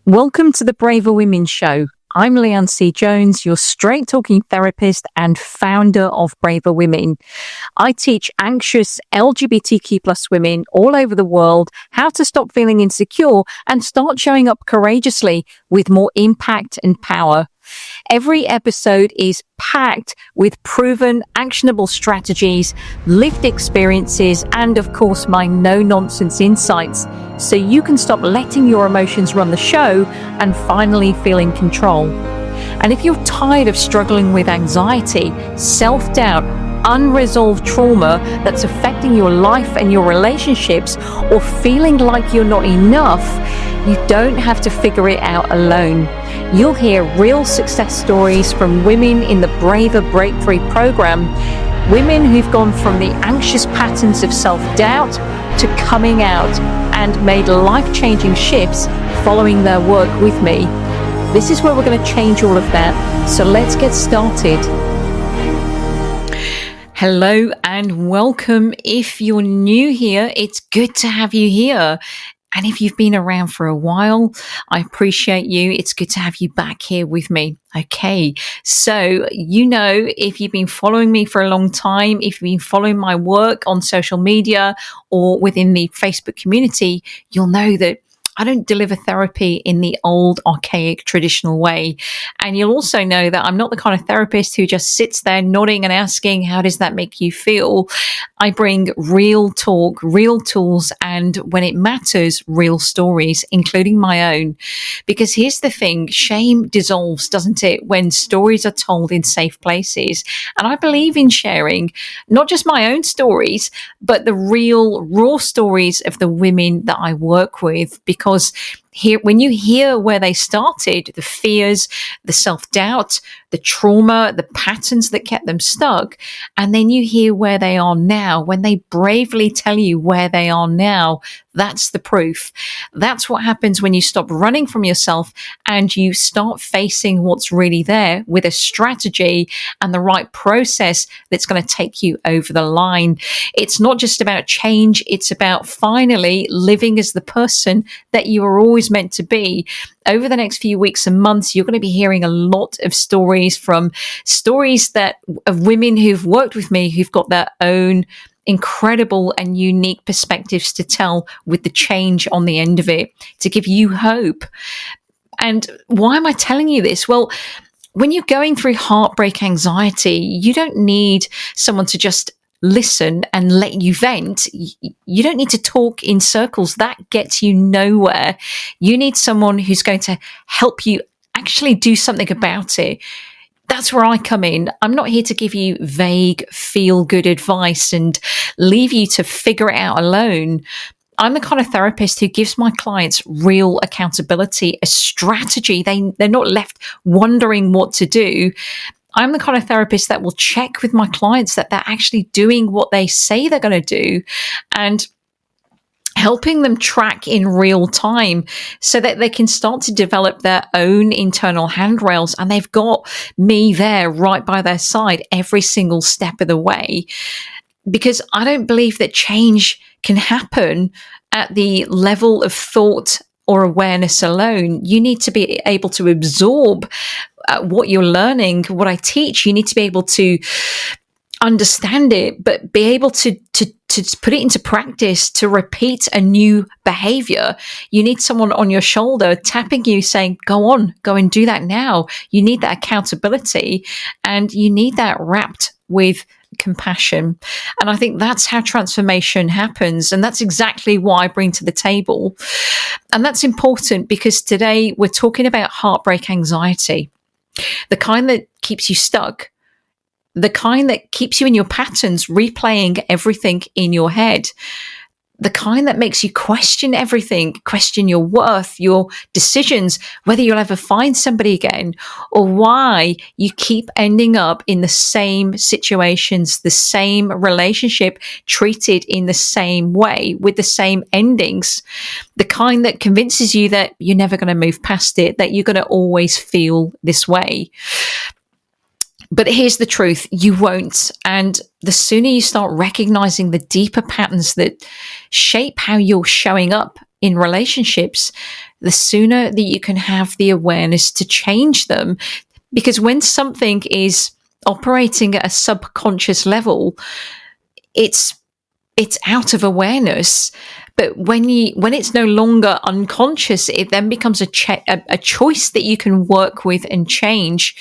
Welcome to the Braver Women Show. I'm Leanne C. Jones, your straight-talking therapist and founder of Braver Women. I teach anxious LGBTQ plus women all over the world how to stop feeling insecure and start showing up courageously with more impact and power. Every episode is packed with proven, actionable strategies, lived experiences, and of course, my no-nonsense insights, so you can stop letting your emotions run the show and finally feel in control. And if you're tired of struggling with anxiety, self-doubt, unresolved trauma that's affecting your life and your relationships, or feeling like you're not enough, you don't have to figure it out alone. You'll hear real success stories from women in the Braver Breakthrough program, women who've gone from the anxious patterns of self-doubt to coming out and made life-changing shifts following their work with me. This is where we're going to change all of that. So let's get started. Hello and welcome. If you're new here, it's good to have you here. And if you've been around for a while, I appreciate you. It's good to have you back here with me. Okay, so if you've been following me for a long time, if you've been following my work on social media or within the Facebook community, you'll know that I don't deliver therapy in the old, archaic, traditional way. And you'll also know that I'm not the kind of therapist who just sits there nodding and asking, how does that make you feel? I bring real talk, real tools, and when it matters, real stories, including my own. Because here's the thing, shame dissolves, doesn't it, when stories are told in safe places. And I believe in sharing not just my own stories, but the real, raw stories of the women that I work with. Because when you hear where they started, the fears, the self-doubt, the trauma, the patterns that kept them stuck, and then you hear where they are now, when they bravely tell you where they are now, that's the proof. That's what happens when you stop running from yourself and you start facing what's really there with a strategy and the right process that's going to take you over the line. It's not just about change. It's about finally living as the person that you are always meant to be. Over the next few weeks and months, you're going to be hearing a lot of stories of women who've worked with me, who've got their own incredible and unique perspectives to tell, with the change on the end of it, to give you hope. And why am I telling you this? Well, when you're going through heartbreak anxiety, you don't need someone to just listen and let you vent. You don't need to talk in circles. That gets you nowhere. You need someone who's going to help you actually do something about it. That's where I come in. I'm not here to give you vague, feel-good advice and leave you to figure it out alone. I'm the kind of therapist who gives my clients real accountability, a strategy. They're not left wondering what to do. I'm the kind of therapist that will check with my clients that they're actually doing what they say they're going to do, and helping them track in real time so that they can start to develop their own internal handrails, and they've got me there right by their side every single step of the way. Because I don't believe that change can happen at the level of thought or awareness alone. You need to be able to absorb what you're learning, what I teach. You need to be able to understand it, but be able to put it into practice, to repeat a new behavior. You need someone on your shoulder tapping you, saying, go on, go and do that now. You need that accountability, and you need that wrapped with compassion. And I think that's how transformation happens. And that's exactly what I bring to the table. And that's important because today we're talking about heartbreak anxiety, the kind that keeps you stuck, the kind that keeps you in your patterns, replaying everything in your head, the kind that makes you question everything, question your worth, your decisions, whether you'll ever find somebody again, or why you keep ending up in the same situations, the same relationship, treated in the same way, with the same endings, the kind that convinces you that you're never going to move past it, that you're going to always feel this way. But here's the truth, you won't. And the sooner you start recognizing the deeper patterns that shape how you're showing up in relationships, the sooner that you can have the awareness to change them. Because when something is operating at a subconscious level, it's out of awareness. But when it's no longer unconscious, it then becomes a choice that you can work with and change.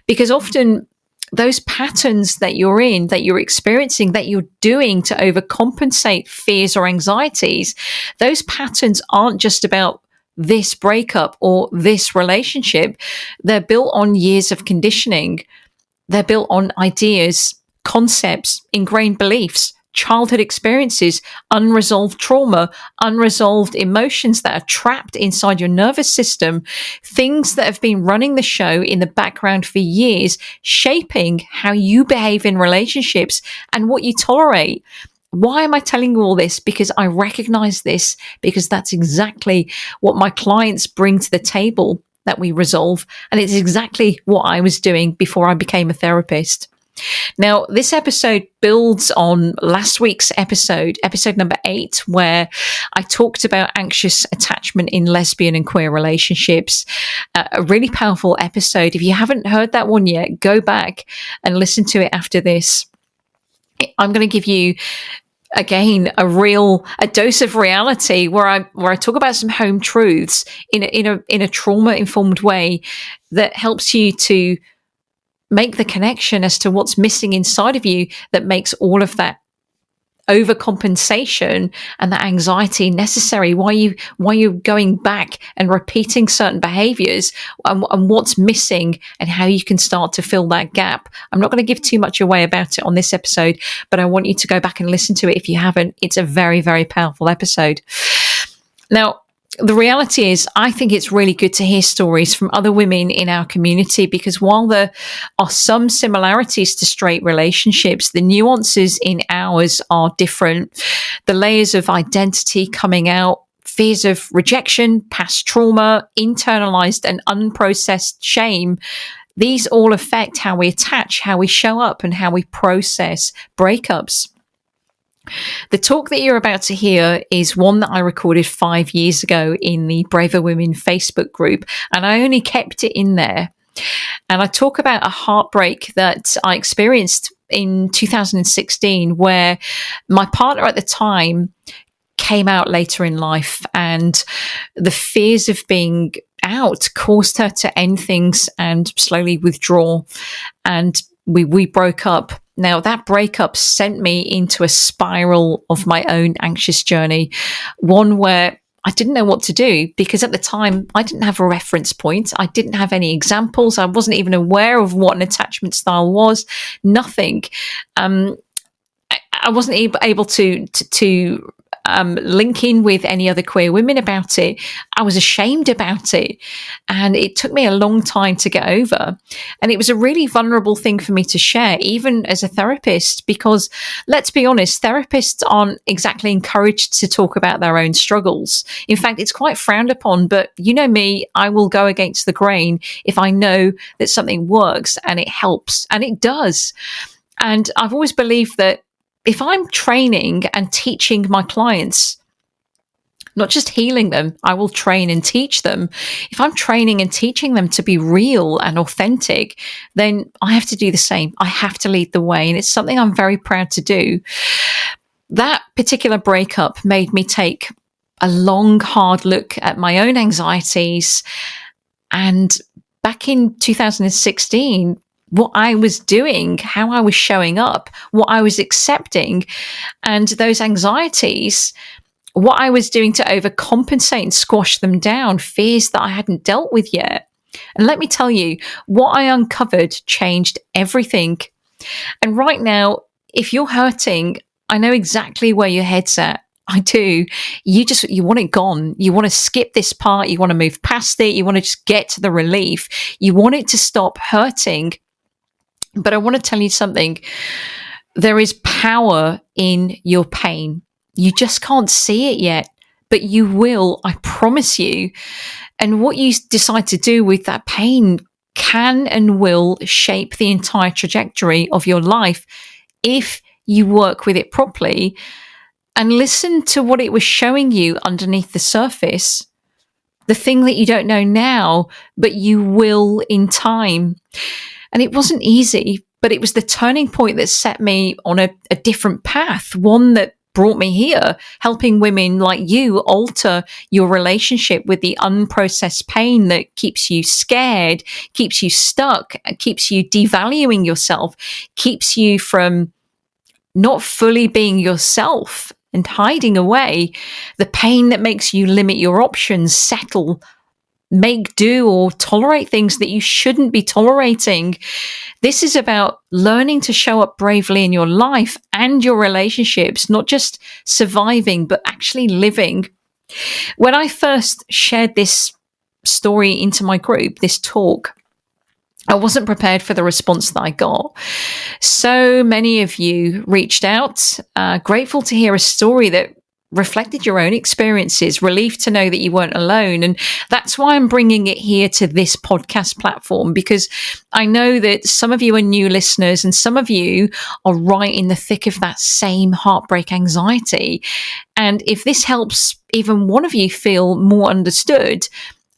Because often those patterns that you're in, that you're experiencing, that you're doing to overcompensate fears or anxieties, those patterns aren't just about this breakup or this relationship. They're built on years of conditioning. They're built on ideas, concepts, ingrained beliefs, childhood experiences, unresolved trauma, unresolved emotions that are trapped inside your nervous system, things that have been running the show in the background for years, shaping how you behave in relationships and what you tolerate. Why am I telling you all this? Because I recognize this, because that's exactly what my clients bring to the table that we resolve. And it's exactly what I was doing before I became a therapist. Now, this episode builds on last week's episode number 8, where I talked about anxious attachment in lesbian and queer relationships. A really powerful episode. If you haven't heard that one yet, go back and listen to it after this. I'm going to give you, again, a dose of reality where I talk about some home truths in a trauma informed way that helps you to make the connection as to what's missing inside of you that makes all of that overcompensation and that anxiety necessary. Why you're going back and repeating certain behaviors, and what's missing, and how you can start to fill that gap. I'm not going to give too much away about it on this episode, but I want you to go back and listen to it if you haven't. It's a very, very powerful episode. Now, the reality is, I think it's really good to hear stories from other women in our community, because while there are some similarities to straight relationships, the nuances in ours are different. The layers of identity coming out, fears of rejection, past trauma, internalized and unprocessed shame, these all affect how we attach, how we show up, and how we process breakups. The talk that you're about to hear is one that I recorded 5 years ago in the Braver Women Facebook group, and I only kept it in there. And I talk about a heartbreak that I experienced in 2016, where my partner at the time came out later in life, and the fears of being out caused her to end things and slowly withdraw. And we broke up. Now, that breakup sent me into a spiral of my own anxious journey, one where I didn't know what to do, because at the time I didn't have a reference point. I didn't have any examples. I wasn't even aware of what an attachment style was. Nothing. I wasn't able to link in with any other queer women about it. I was ashamed about it, and it took me a long time to get over. And it was a really vulnerable thing for me to share, even as a therapist, because let's be honest, therapists aren't exactly encouraged to talk about their own struggles. In fact, it's quite frowned upon. But you know me, I will go against the grain if I know that something works and it helps, and it does. And I've always believed that if I'm training and teaching my clients, not just healing them, I will train and teach them. If I'm training and teaching them to be real and authentic, then I have to do the same. I have to lead the way. And it's something I'm very proud to do. That particular breakup made me take a long, hard look at my own anxieties. And back in 2016, what I was doing, how I was showing up, what I was accepting, and those anxieties, what I was doing to overcompensate and squash them down, fears that I hadn't dealt with yet. And let me tell you, what I uncovered changed everything. And right now, if you're hurting, I know exactly where your head's at. I do. You want it gone. You want to skip this part. You want to move past it. You want to just get to the relief. You want it to stop hurting. But I want to tell you something. There is power in your pain. You just can't see it yet, but you will, I promise you. And what you decide to do with that pain can and will shape the entire trajectory of your life if you work with it properly. and listen to what it was showing you underneath the surface, the thing that you don't know now, but you will in time. And it wasn't easy, but it was the turning point that set me on a different path, one that brought me here, helping women like you alter your relationship with the unprocessed pain that keeps you scared, keeps you stuck, keeps you devaluing yourself, keeps you from not fully being yourself and hiding away, the pain that makes you limit your options, settle, make do, or tolerate things that you shouldn't be tolerating. This is about learning to show up bravely in your life and your relationships, not just surviving, but actually living. When I first shared this story into my group, this talk, I wasn't prepared for the response that I got. So many of you reached out, grateful to hear a story that reflected your own experiences, relieved to know that you weren't alone. And that's why I'm bringing it here to this podcast platform, because I know that some of you are new listeners and some of you are right in the thick of that same heartbreak anxiety. And if this helps even one of you feel more understood,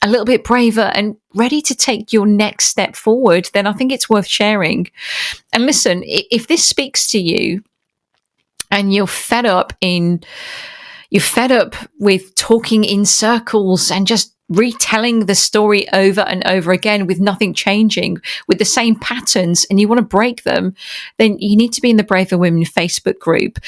a little bit braver and ready to take your next step forward, then I think it's worth sharing. And listen, if this speaks to you and you're fed up with talking in circles and just retelling the story over and over again with nothing changing, with the same patterns, and you want to break them, then you need to be in the Braver Women Facebook group.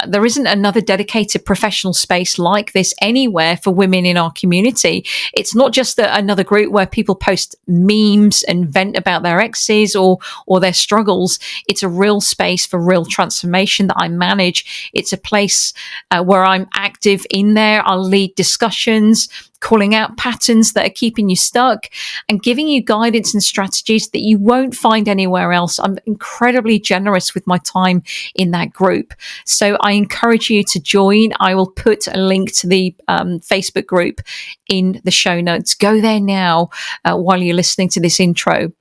There isn't another dedicated professional space like this anywhere for women in our community. It's not just another group where people post memes and vent about their exes or their struggles. It's a real space for real transformation that I manage. It's a place where I'm active in there. I'll lead discussions, calling out patterns that are keeping you stuck and giving you guidance and strategies that you won't find anywhere else. I'm incredibly generous with my time in that group. So I encourage you to join. I will put a link to the Facebook group in the show notes. Go there now while you're listening to this intro.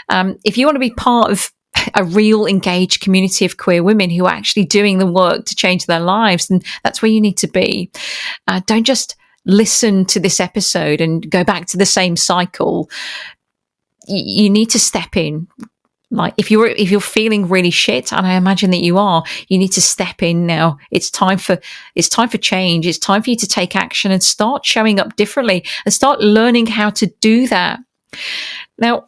If you want to be part of a real engaged community of queer women who are actually doing the work to change their lives, then that's where you need to be. Don't just listen to this episode and go back to the same cycle. You need to step in. Like if you're feeling really shit, and I imagine that you are, you need to step in now. It's time for change. It's time for you to take action and start showing up differently and start learning how to do that. Now,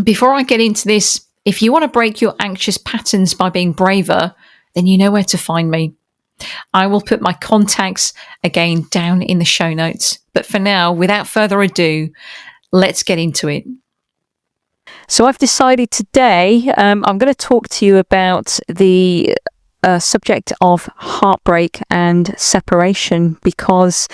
before I get into this, if you want to break your anxious patterns by being braver, then you know where to find me. I will put my contacts again down in the show notes. But for now, without further ado, let's get into it. So I've decided today I'm going to talk to you about the subject of heartbreak and separation, because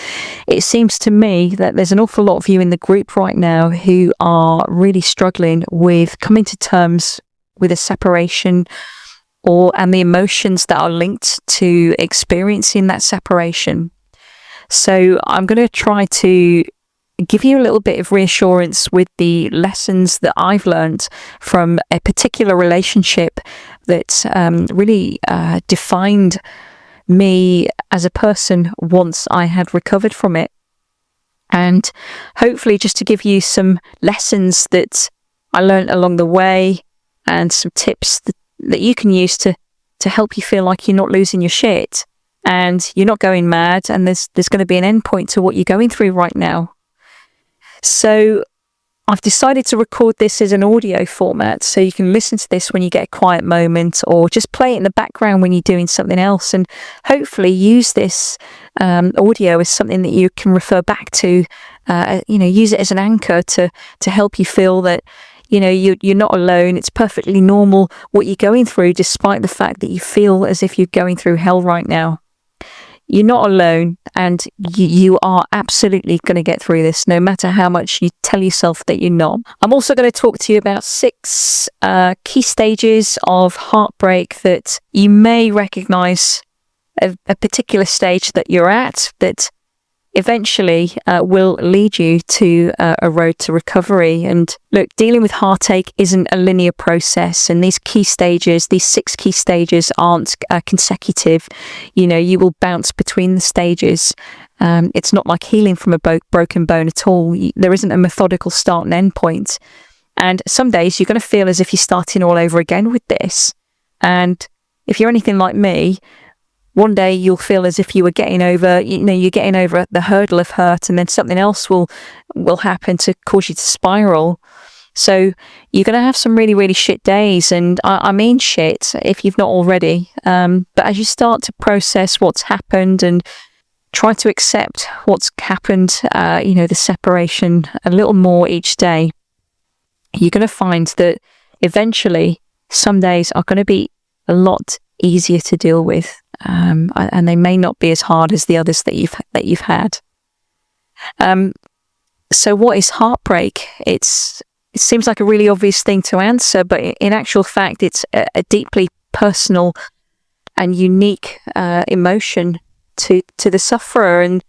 it seems to me that there's an awful lot of you in the group right now who are really struggling with coming to terms with a separation and the emotions that are linked to experiencing that separation. So I'm going to try to give you a little bit of reassurance with the lessons that I've learned from a particular relationship that really defined me as a person once I had recovered from it. And hopefully just to give you some lessons that I learned along the way and some tips that you can use to help you feel like you're not losing your shit and you're not going mad, and there's going to be an end point to what you're going through right now. So I've decided to record this as an audio format, so you can listen to this when you get a quiet moment, or just play it in the background when you're doing something else, and hopefully use this audio as something that you can refer back to. Use it as an anchor to help you feel that you're not alone. It's perfectly normal what you're going through, despite the fact that you feel as if you're going through hell right now. You're not alone, and you are absolutely going to get through this, no matter how much you tell yourself that you're not. I'm also going to talk to you about 6 key stages of heartbreak that you may recognize a particular stage that you're at, that eventually will lead you to a road to recovery. And look, dealing with heartache isn't a linear process, and these key stages, these 6 key stages, aren't consecutive. You will bounce between the stages. It's not like healing from a broken bone at all. There isn't a methodical start and end point. And some days you're going to feel as if you're starting all over again with this. And if you're anything like me, one day you'll feel as if you were getting over, you're getting over the hurdle of hurt, and then something else will happen to cause you to spiral. So you're going to have some really, really shit days. And I mean shit, if you've not already. But as you start to process what's happened and try to accept what's happened, the separation a little more each day, you're going to find that eventually some days are going to be a lot easier to deal with. And they may not be as hard as the others that you've had. So what is heartbreak? It seems like a really obvious thing to answer, but in actual fact, it's a deeply personal and unique emotion to the sufferer. And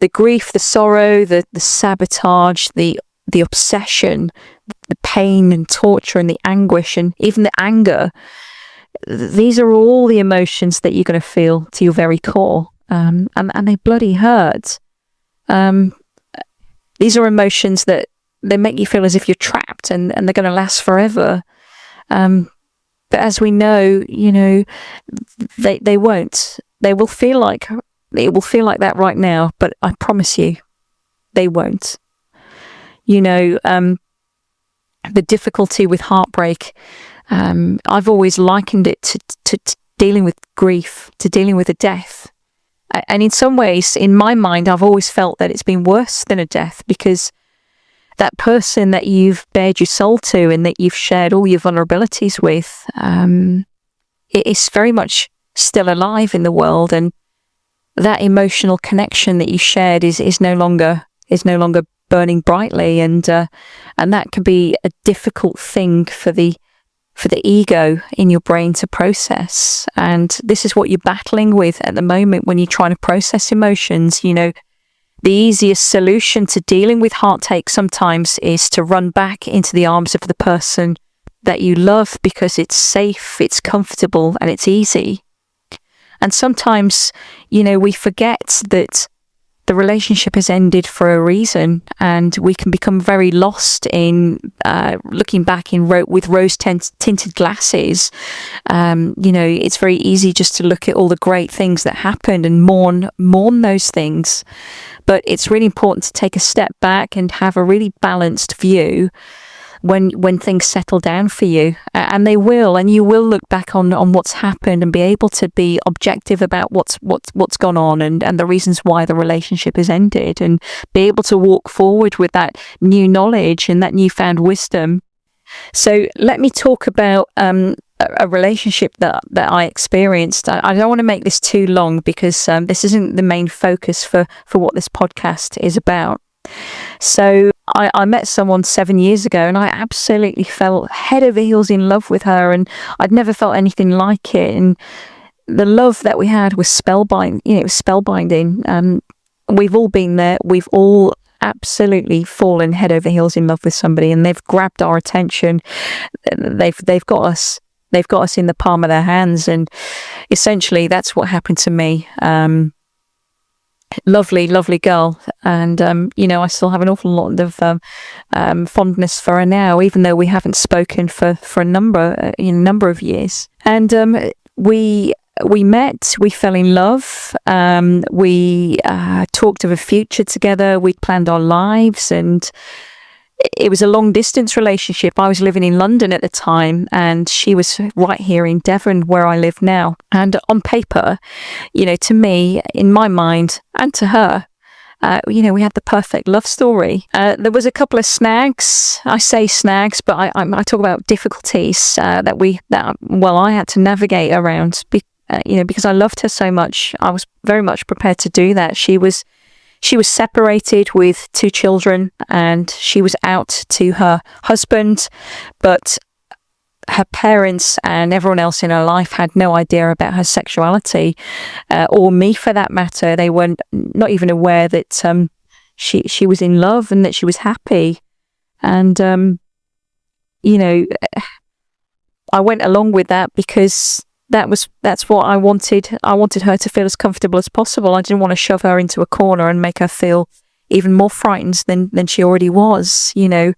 the grief, the sorrow, the sabotage, the obsession, the pain and torture and the anguish and even the anger, these are all the emotions that you're going to feel to your very core, and they bloody hurt. These are emotions that they make you feel as if you're trapped, and they're going to last forever. But as we know, they won't. It will feel like that right now, but I promise you, they won't. The difficulty with heartbreak, I've always likened it to dealing with grief, to dealing with a death. And in some ways, in my mind, I've always felt that it's been worse than a death, because that person that you've bared your soul to and that you've shared all your vulnerabilities with, it is very much still alive in the world. And that emotional connection that you shared is no longer burning brightly. And that can be a difficult thing for the ego in your brain to process. And this is what you're battling with at the moment when you're trying to process emotions. The easiest solution to dealing with heartache sometimes is to run back into the arms of the person that you love, because it's safe, it's comfortable, and it's easy. And sometimes, we forget that the relationship has ended for a reason, and we can become very lost in looking back with rose-tinted glasses. It's very easy just to look at all the great things that happened and mourn those things. But it's really important to take a step back and have a really balanced view when things settle down for you, and they will, and you will look back on what's happened and be able to be objective about what's gone on and the reasons why the relationship has ended, and be able to walk forward with that new knowledge and that newfound wisdom. So let me talk about a relationship that I experienced. I don't want to make this too long, because this isn't the main focus for what this podcast is about. So I met someone 7 years ago, and I absolutely fell head over heels in love with her, and I'd never felt anything like it. And the love that we had was spellbinding. It was spellbinding. We've all been there. We've all absolutely fallen head over heels in love with somebody, and they've grabbed our attention. They've got us. They've got us in the palm of their hands, and essentially that's what happened to me. Lovely girl, and I still have an awful lot of fondness for her now, even though we haven't spoken for a number of years. And we met, we fell in love, we talked of a future together, we'd planned our lives, and it was a long distance relationship. I was living in London at the time, and she was right here in Devon, where I live now. And on paper, to me, in my mind, and to her, we had the perfect love story. There was a couple of snags. I say snags, but I talk about difficulties that I had to navigate around. Because I loved her so much, I was very much prepared to do that. She was separated with 2 children, and she was out to her husband. But her parents and everyone else in her life had no idea about her sexuality, or me for that matter. They weren't not even aware that she was in love and that she was happy. And you know, I went along with that because that's what I wanted. I wanted her to feel as comfortable as possible. I didn't want to shove her into a corner and make her feel even more frightened than she already was. You know,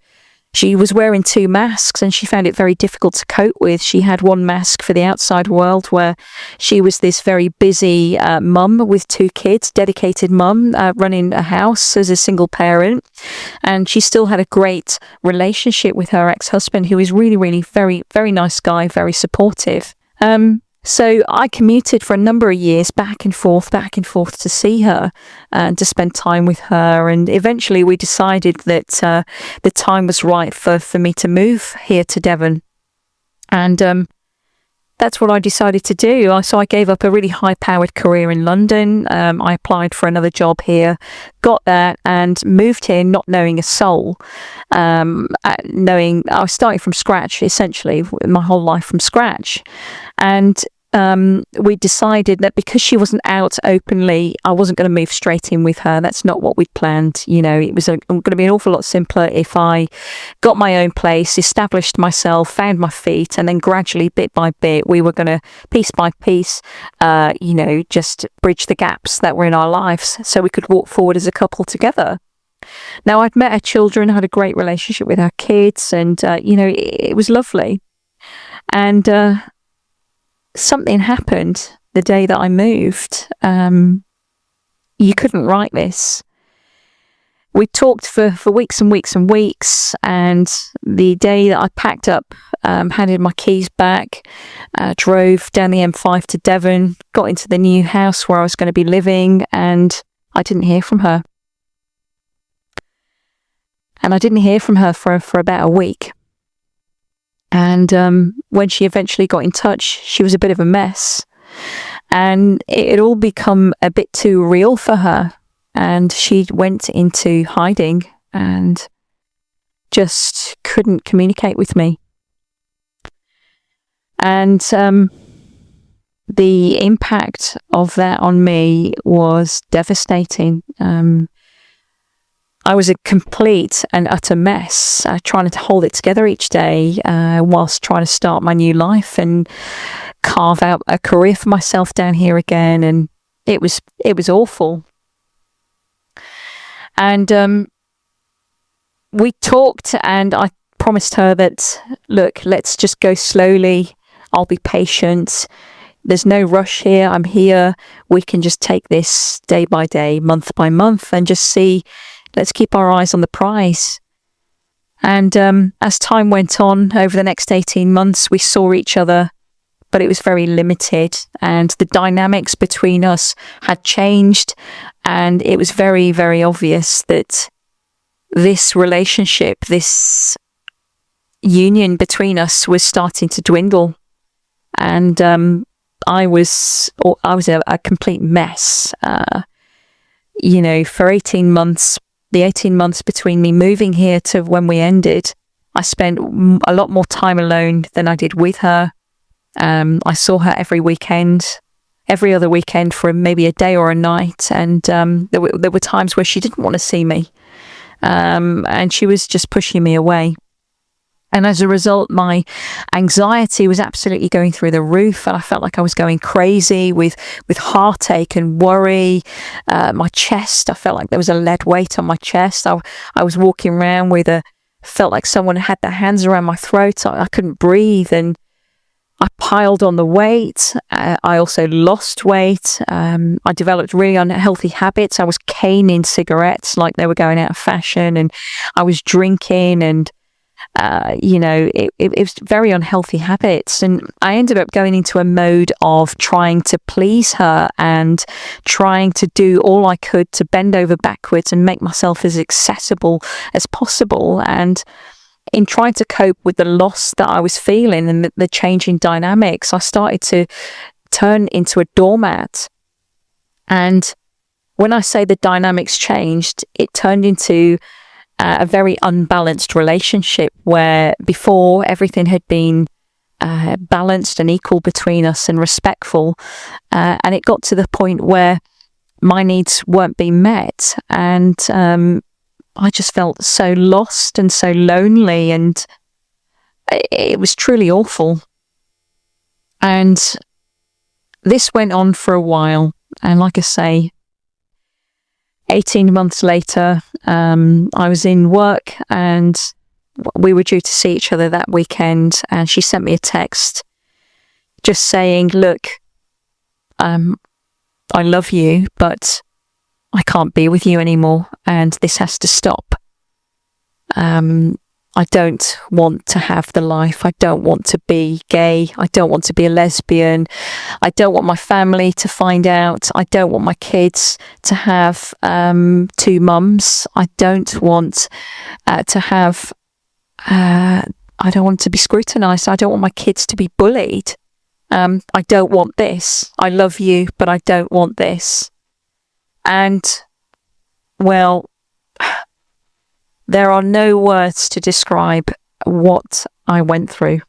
she was wearing 2 masks and she found it very difficult to cope with. She had one mask for the outside world, where she was this very busy mum with 2 kids, dedicated mum, running a house as a single parent. And she still had a great relationship with her ex-husband, who is really, really very, very nice guy, very supportive. So I commuted for a number of years back and forth to see her and to spend time with her. And eventually we decided that the time was right for me to move here to Devon. And that's what I decided to do. So I gave up a really high-powered career in London. I applied for another job here, got that, and moved here not knowing a soul. Knowing I was starting from scratch, essentially, my whole life from scratch. And we decided that because she wasn't out openly, I wasn't going to move straight in with her. That's not what we'd planned. You know, it was going to be an awful lot simpler if I got my own place, established myself, found my feet, and then gradually, bit by bit, we were going to, piece by piece, you know, just bridge the gaps that were in our lives so we could walk forward as a couple together. Now, I'd met her children, had a great relationship with her kids, and, you know, it was lovely. And something happened the day that I moved. You couldn't write this. We talked for weeks and weeks and weeks, and the day that I packed up, handed my keys back, drove down the M5 to Devon, got into the new house where I was going to be living, and I didn't hear from her. And I didn't hear from her for about a week. And when she eventually got in touch, she was a bit of a mess. And it had all become a bit too real for her. And she went into hiding and just couldn't communicate with me. And the impact of that on me was devastating. I was a complete and utter mess, trying to hold it together each day whilst trying to start my new life and carve out a career for myself down here again. And it was awful. And we talked, and I promised her that, look, let's just go slowly. I'll be patient. There's no rush here. I'm here. We can just take this day by day, month by month, and just see. Let's keep our eyes on the prize. And as time went on, over the next 18 months, we saw each other, but it was very limited. And the dynamics between us had changed. And it was very, very obvious that this relationship, this union between us was starting to dwindle. And I was a complete mess. You know, for 18 months, the 18 months between me moving here to when we ended, I spent a lot more time alone than I did with her. I saw her every other weekend for maybe a day or a night. And there were times where she didn't want to see me. And she was just pushing me away. And as a result, my anxiety was absolutely going through the roof, and I felt like I was going crazy with heartache and worry. My chest, I felt like there was a lead weight on my chest. I was walking around felt like someone had their hands around my throat. I couldn't breathe, and I piled on the weight. I also lost weight. I developed really unhealthy habits. I was caning cigarettes like they were going out of fashion, and I was drinking, and you know, it was very unhealthy habits. And I ended up going into a mode of trying to please her and trying to do all I could to bend over backwards and make myself as accessible as possible. And in trying to cope with the loss that I was feeling and the changing dynamics, I started to turn into a doormat. And when I say the dynamics changed, it turned into a very unbalanced relationship, where before everything had been balanced and equal between us and respectful. And it got to the point where my needs weren't being met. And I just felt so lost and so lonely, and it was truly awful. And this went on for a while. And like I say, 18 months later, I was in work and we were due to see each other that weekend. And she sent me a text just saying, look, I love you, but I can't be with you anymore, and this has to stop. I don't want to have the life. I don't want to be gay. I don't want to be a lesbian. I don't want my family to find out. I don't want my kids to have 2 mums. I don't want to have... I don't want to be scrutinised. I don't want my kids to be bullied. I don't want this. I love you, but I don't want this. And, well, there are no words to describe what I went through.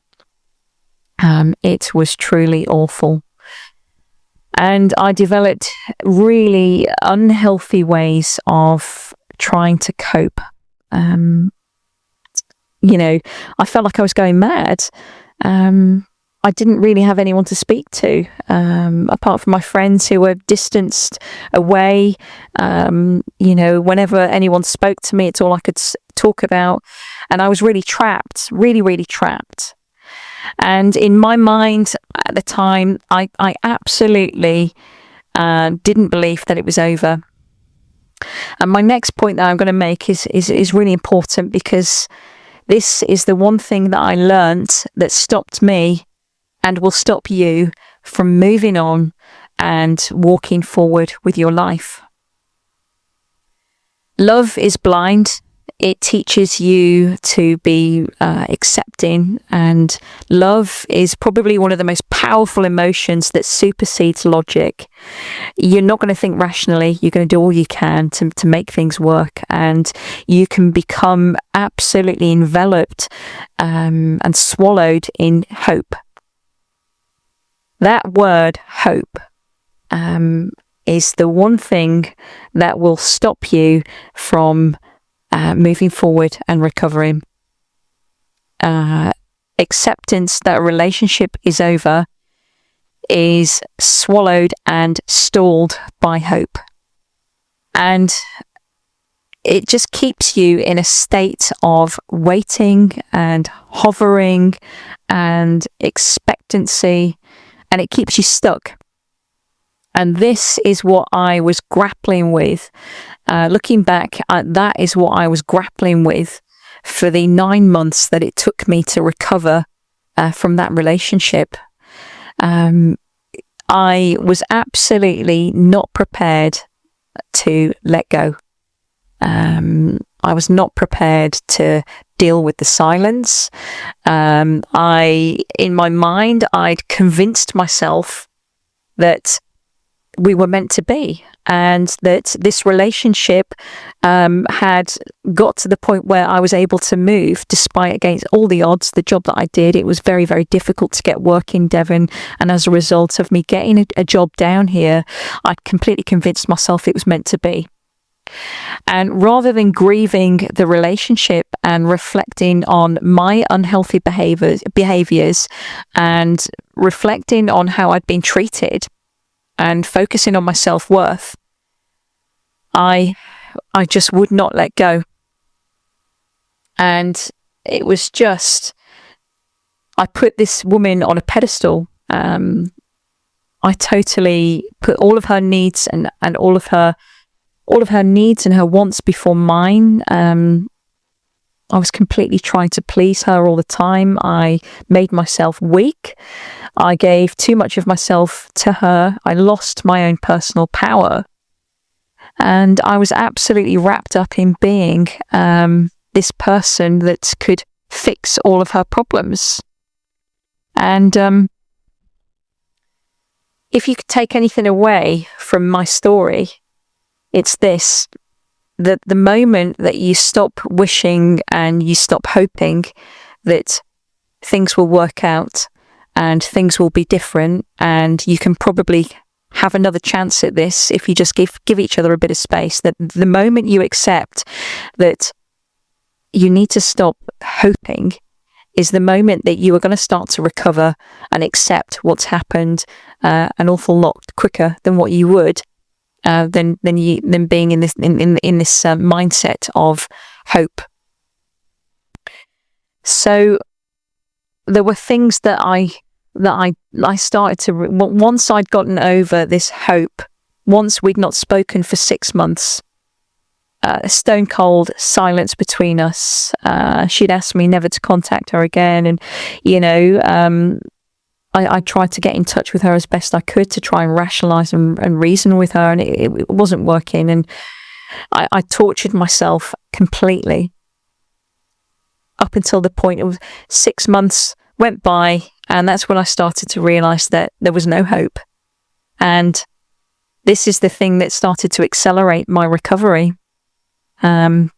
It was truly awful. And I developed really unhealthy ways of trying to cope. I felt like I was going mad. I didn't really have anyone to speak to, apart from my friends who were distanced away. Whenever anyone spoke to me, it's all I could talk about. And I was really trapped, really, really trapped. And in my mind at the time, I absolutely didn't believe that it was over. And my next point that I'm going to make is really important, because this is the one thing that I learned that stopped me and will stop you from moving on and walking forward with your life. Love is blind. It teaches you to be accepting, and love is probably one of the most powerful emotions that supersedes logic. You're not going to think rationally. You're going to do all you can to make things work, and you can become absolutely enveloped and swallowed in hope. That word, hope, is the one thing that will stop you from moving forward and recovering. Acceptance that a relationship is over is swallowed and stalled by hope. And it just keeps you in a state of waiting and hovering and expectancy, and it keeps you stuck. And this is what I was grappling with. Looking back, that is what I was grappling with for the 9 months that it took me to recover from that relationship. I was absolutely not prepared to let go. I was not prepared to deal with the silence. In my mind, I'd convinced myself that we were meant to be, and that this relationship had got to the point where I was able to move despite against all the odds. The job that I did, it was very, very difficult to get work in Devon, and as a result of me getting a job down here, I'd completely convinced myself it was meant to be. And rather than grieving the relationship and reflecting on my unhealthy behaviors and reflecting on how I'd been treated and focusing on my self-worth, I just would not let go. And it was just, I put this woman on a pedestal. I totally put all of her needs and all of her needs and her wants before mine. I was completely trying to please her all the time. I made myself weak. I gave too much of myself to her. I lost my own personal power. And I was absolutely wrapped up in being this person that could fix all of her problems. And if you could take anything away from my story, it's this: that the moment that you stop wishing and you stop hoping that things will work out, and things will be different, and you can probably have another chance at this if you just give each other a bit of space. That the moment you accept that you need to stop hoping is the moment that you are going to start to recover and accept what's happened an awful lot quicker than what you would than being in this mindset of hope. So there were things that I started to once I'd gotten over this hope, once we'd not spoken for 6 months, a stone cold silence between us. She'd asked me never to contact her again, and I tried to get in touch with her as best I could to try and rationalize and reason with her, and it wasn't working. And I tortured myself completely up until the point of 6 months went by, and that's when I started to realize that there was no hope. And this is the thing that started to accelerate my recovery. I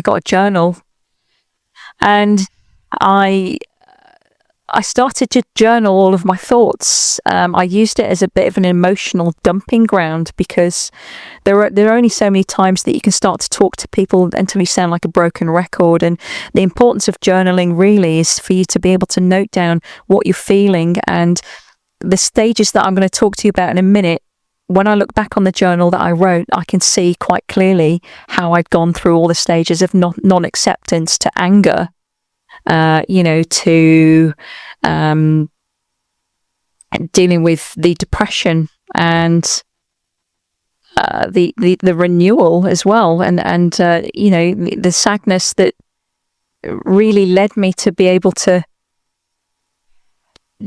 got a journal, and I started to journal all of my thoughts. I used it as a bit of an emotional dumping ground, because there are only so many times that you can start to talk to people until you sound like a broken record. And the importance of journaling really is for you to be able to note down what you're feeling. And the stages that I'm going to talk to you about in a minute, when I look back on the journal that I wrote, I can see quite clearly how I'd gone through all the stages of non-acceptance to anger, to dealing with the depression and the renewal as well, and the sadness that really led me to be able to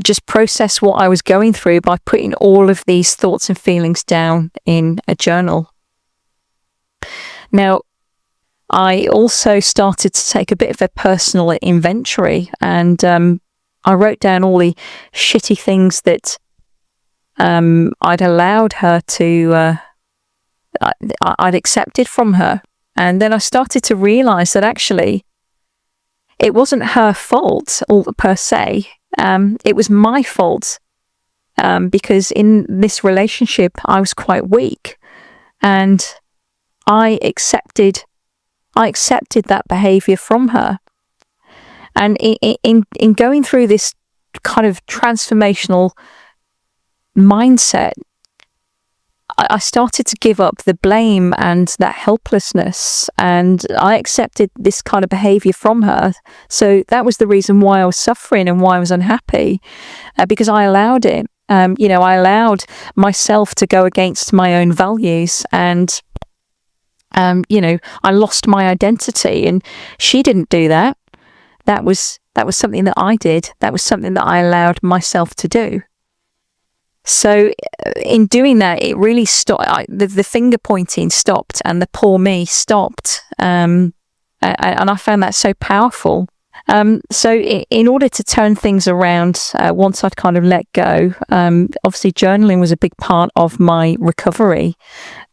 just process what I was going through by putting all of these thoughts and feelings down in a journal. Now, I also started to take a bit of a personal inventory, and I wrote down all the shitty things that I'd allowed her to, I'd accepted from her. And then I started to realize that actually it wasn't her fault per se. It was my fault, because in this relationship I was quite weak, and I accepted that behavior from her. And in going through this kind of transformational mindset, I started to give up the blame and that helplessness, and I accepted this kind of behavior from her. So that was the reason why I was suffering and why I was unhappy, because I allowed it. I allowed myself to go against my own values, and I lost my identity, and she didn't do that. That was something that I did. That was something that I allowed myself to do. So in doing that, it really stopped. The finger pointing stopped, and the poor me stopped. And I found that so powerful. So in order to turn things around, once I'd kind of let go, obviously journaling was a big part of my recovery.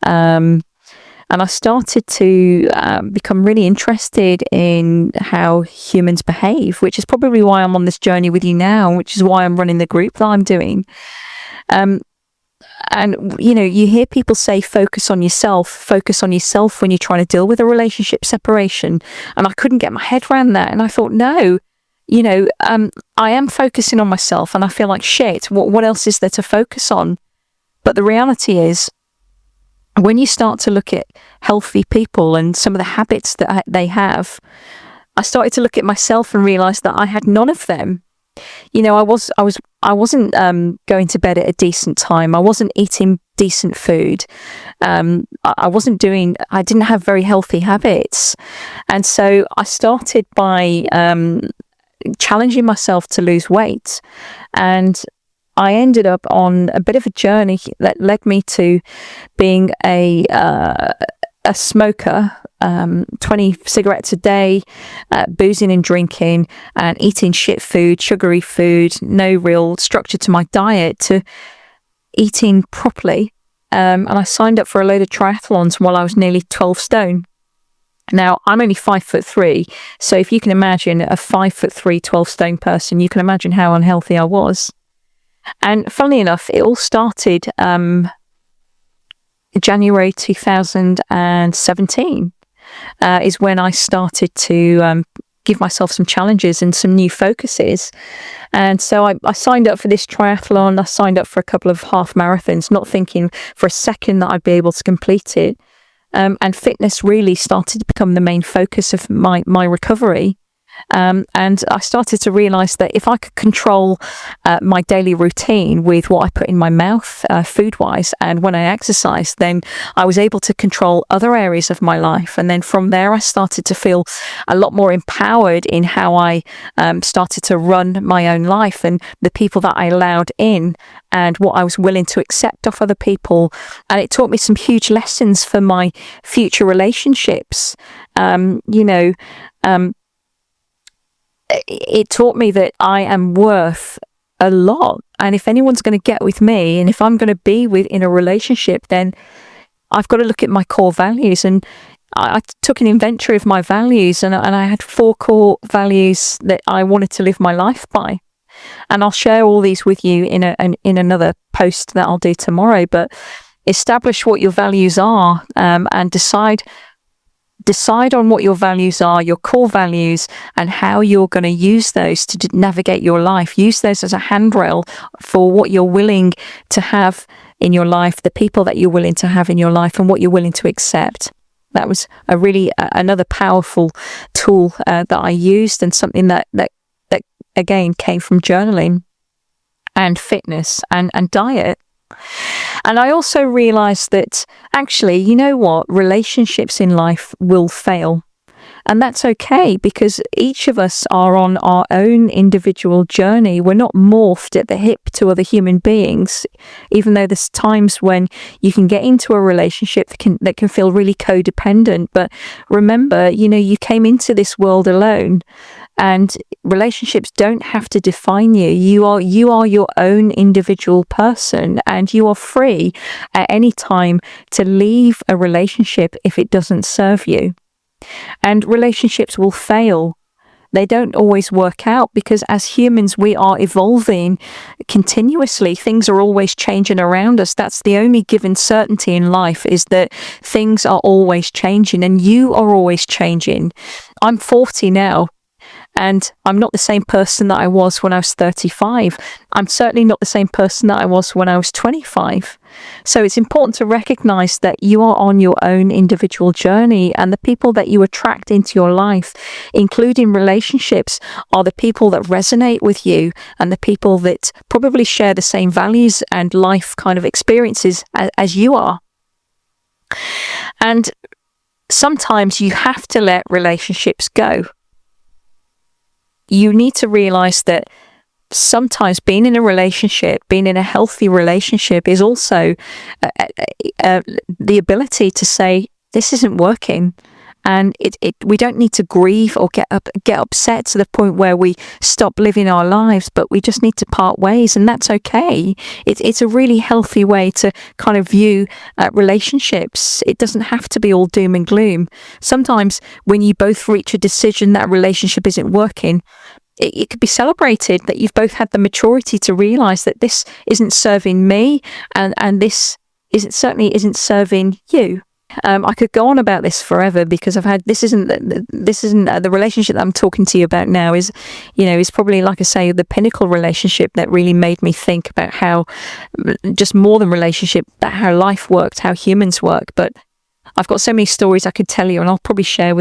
And I started to become really interested in how humans behave, which is probably why I'm on this journey with you now, which is why I'm running the group that I'm doing. And you hear people say focus on yourself when you're trying to deal with a relationship separation, and I couldn't get my head around that. And I thought, no, I am focusing on myself, and I feel like shit. What else is there to focus on? But the reality is, when you start to look at healthy people and some of the habits that they have, I started to look at myself and realize that I had none of them. I wasn't going to bed at a decent time. I wasn't eating decent food. I didn't have very healthy habits. And so I started by challenging myself to lose weight. And I ended up on a bit of a journey that led me to being a smoker, 20 cigarettes a day, boozing and drinking, and eating shit food, sugary food, no real structure to my diet, to eating properly. And I signed up for a load of triathlons while I was nearly 12 stone. Now, I'm only 5'3", so if you can imagine a 5'3", 12-stone person, you can imagine how unhealthy I was. And funnily enough, it all started January 2017 is when I started to give myself some challenges and some new focuses. And so I signed up for this triathlon. I signed up for a couple of half marathons, not thinking for a second that I'd be able to complete it. And fitness really started to become the main focus of my recovery. And I started to realize that if I could control my daily routine with what I put in my mouth, food-wise, and when I exercised, then I was able to control other areas of my life. And then from there, I started to feel a lot more empowered in how I started to run my own life, and the people that I allowed in, and what I was willing to accept of other people. And it taught me some huge lessons for my future relationships. It taught me that I am worth a lot. And if anyone's going to get with me, and if I'm going to be in a relationship, then I've got to look at my core values. And I took an inventory of my values, and I had 4 core values that I wanted to live my life by. And I'll share all these with you in another post that I'll do tomorrow. But establish what your values are, and decide on what your values are, your core values, and how you're going to use those to navigate your life. Use those as a handrail for what you're willing to have in your life, the people that you're willing to have in your life, and what you're willing to accept. That was another powerful tool that I used, and something that again came from journaling and fitness and diet. And I also realized that actually, you know what, relationships in life will fail. And that's okay, because each of us are on our own individual journey. We're not morphed at the hip to other human beings, even though there's times when you can get into a relationship that can feel really codependent. But remember, you came into this world alone, and relationships don't have to define you. You are your own individual person, and you are free at any time to leave a relationship if it doesn't serve you. And relationships will fail. They don't always work out, because as humans, we are evolving continuously. Things are always changing around us. That's the only given certainty in life, is that things are always changing, and you are always changing. I'm 40 now, and I'm not the same person that I was when I was 35. I'm certainly not the same person that I was when I was 25. So it's important to recognize that you are on your own individual journey, and the people that you attract into your life, including relationships, are the people that resonate with you, and the people that probably share the same values and life kind of experiences as you are. And sometimes you have to let relationships go. You need to realize that sometimes being in a relationship, being in a healthy relationship, is also the ability to say, this isn't working. And we don't need to grieve or get upset to the point where we stop living our lives, but we just need to part ways, and that's okay. It's a really healthy way to kind of view relationships. It doesn't have to be all doom and gloom. Sometimes when you both reach a decision that a relationship isn't working, it could be celebrated that you've both had the maturity to realize that this isn't serving me, and this certainly isn't serving you. I could go on about this forever, because this isn't the relationship that I'm talking to you about now is probably, like I say, the pinnacle relationship that really made me think about how, just more than relationship, that how life worked, how humans work. But I've got so many stories I could tell you, and I'll probably share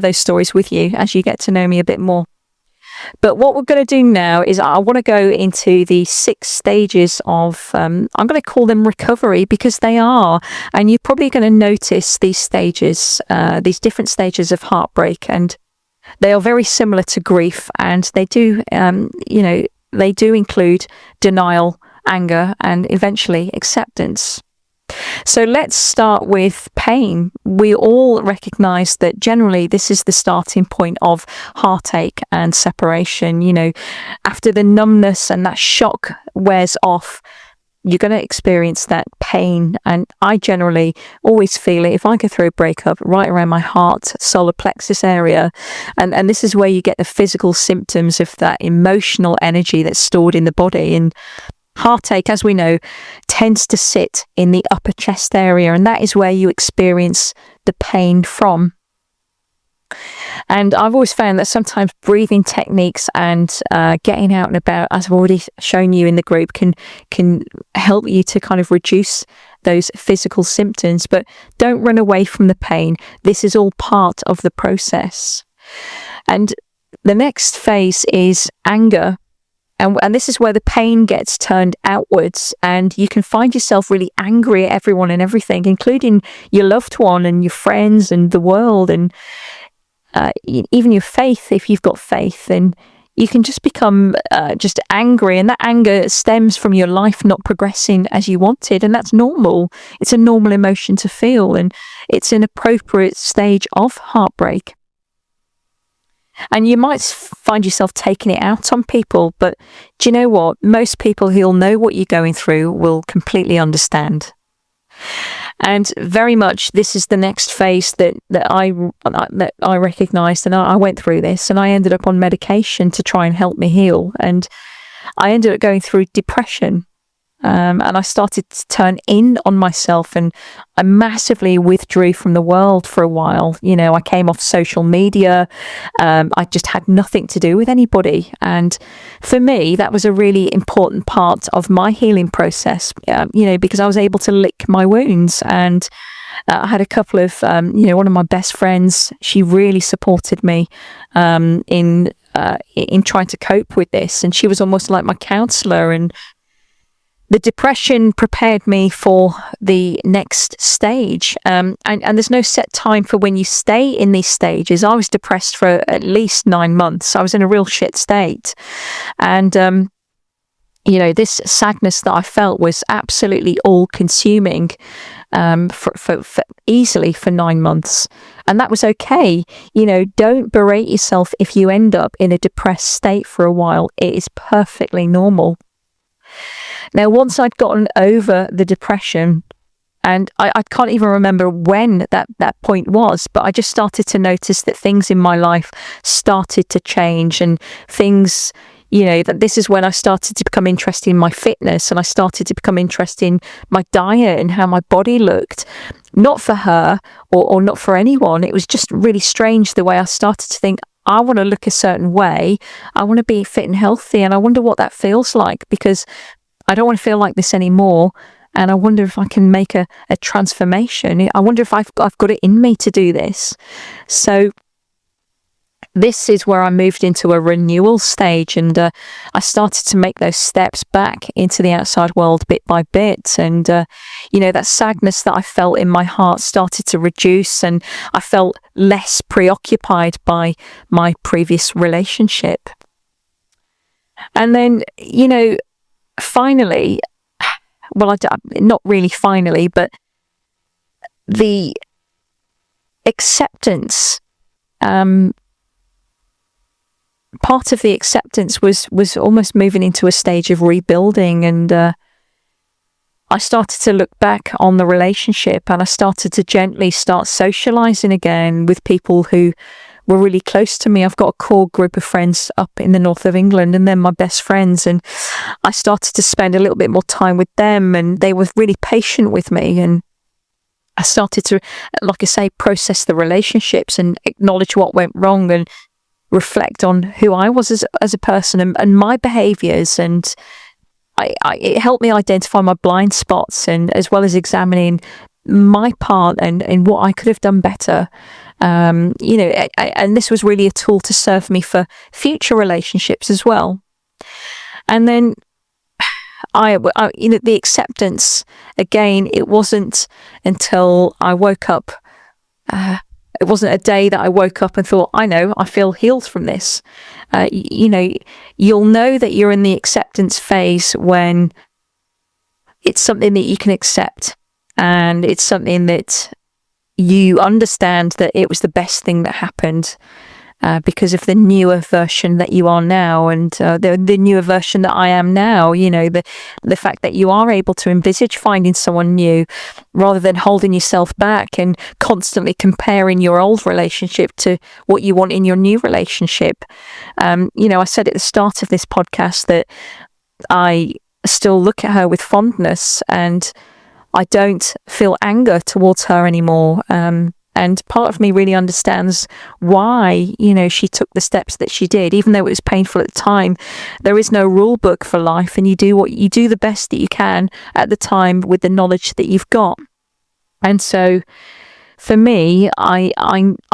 those stories with you as you get to know me a bit more. But what we're going to do now is I want to go into the 6 stages of, I'm going to call them recovery, because they are, and you're probably going to notice these stages, these different stages of heartbreak, and they are very similar to grief, and they do, they do include denial, anger, and eventually acceptance. So let's start with pain. We all recognize that generally this is the starting point of heartache and separation. After the numbness and that shock wears off, you're going to experience that pain. And I generally always feel it if I go through a breakup right around my heart, solar plexus area. And this is where you get the physical symptoms of that emotional energy that's stored in the body. And heartache, as we know, tends to sit in the upper chest area, and that is where you experience the pain from. And I've always found that sometimes breathing techniques and getting out and about, as I've already shown you in the group, can help you to kind of reduce those physical symptoms. But don't run away from the pain. This is all part of the process. And the next phase is anger. And this is where the pain gets turned outwards, and you can find yourself really angry at everyone and everything, including your loved one and your friends and the world, and even your faith. If you've got faith, then you can just become just angry, and that anger stems from your life not progressing as you wanted, and that's normal. It's a normal emotion to feel, and it's an appropriate stage of heartbreak. And you might find yourself taking it out on people, but do you know what? Most people who'll know what you're going through will completely understand. And very much this is the next phase that I recognised, and I went through this, and I ended up on medication to try and help me heal. And I ended up going through depression. And I started to turn in on myself, and I massively withdrew from the world for a while. I came off social media. I just had nothing to do with anybody. And for me, that was a really important part of my healing process, because I was able to lick my wounds. And I had a couple of, one of my best friends, she really supported me in trying to cope with this. And she was almost like my counsellor, and the depression prepared me for the next stage. And there's no set time for when you stay in these stages. I was depressed for at least 9 months. I was in a real shit state. And, this sadness that I felt was absolutely all consuming for easily for 9 months. And that was okay. Don't berate yourself if you end up in a depressed state for a while. It is perfectly normal. Now, once I'd gotten over the depression, and I can't even remember when that point was, but I just started to notice that things in my life started to change, and things, that this is when I started to become interested in my fitness, and I started to become interested in my diet and how my body looked. Not for her or not for anyone. It was just really strange the way I started to think, I want to look a certain way. I want to be fit and healthy, and I wonder what that feels like, because I don't want to feel like this anymore, and I wonder if I can make a transformation. I wonder if I've got it in me to do this. So this is where I moved into a renewal stage, and I started to make those steps back into the outside world bit by bit. And, that sadness that I felt in my heart started to reduce, and I felt less preoccupied by my previous relationship. And then, finally, not really finally, but the acceptance, part of the acceptance was almost moving into a stage of rebuilding. And I started to look back on the relationship, and I started to gently start socializing again with people who were really close to me. I've got a core group of friends up in the north of England, and they're my best friends. And I started to spend a little bit more time with them, and they were really patient with me. And I started to, like I say, process the relationships and acknowledge what went wrong, and reflect on who I was as a person and my behaviours. And it helped me identify my blind spots, and as well as examining my part and what I could have done better. And this was really a tool to serve me for future relationships as well. And then the acceptance, again, it wasn't until I woke up, it wasn't a day that I woke up and thought, I feel healed from this. You'll know that you're in the acceptance phase when it's something that you can accept, and it's something that you understand that it was the best thing that happened. because of the newer version that you are now, and the newer version that I am now. You know, the fact that you are able to envisage finding someone new rather than holding yourself back and constantly comparing your old relationship to what you want in your new relationship. You know, I said at the start of this podcast that I still look at her with fondness, and I don't feel anger towards her anymore. And part of me really understands why, you know, she took the steps that she did, even though it was painful at the time. There is no rule book for life, and you do the best that you can at the time with the knowledge that you've got. And so for me, I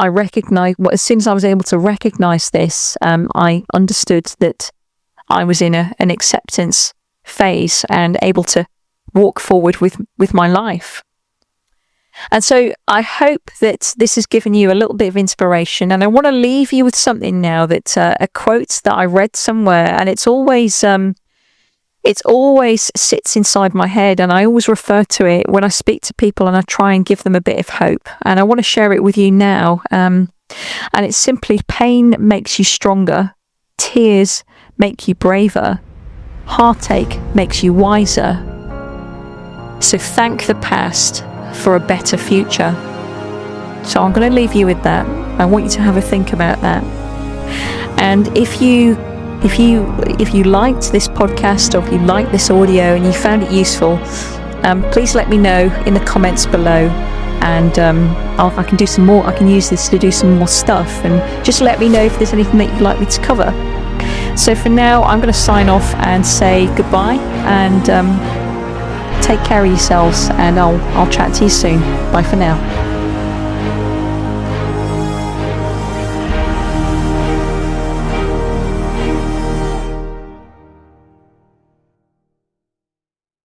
recognize, as soon as I was able to recognize this, I understood that I was in an acceptance phase and able to walk forward with my life. And so I hope that this has given you a little bit of inspiration. And I want to leave you with something now, that a quote that I read somewhere, and it's always sits inside my head, and I always refer to it when I speak to people and I try and give them a bit of hope. And I want to share it with you now. And it's simply: pain makes you stronger, tears make you braver, heartache makes you wiser. So thank the past for a better future. So I'm going to leave you with that. I want you to have a think about that. And if you liked this podcast, or if you liked this audio and you found it useful, please let me know in the comments below, and I can do some more. I can use this to do some more stuff, and just let me know if there's anything that you'd like me to cover. So for now, I'm going to sign off and say goodbye, and take care of yourselves, and I'll chat to you soon. Bye for now.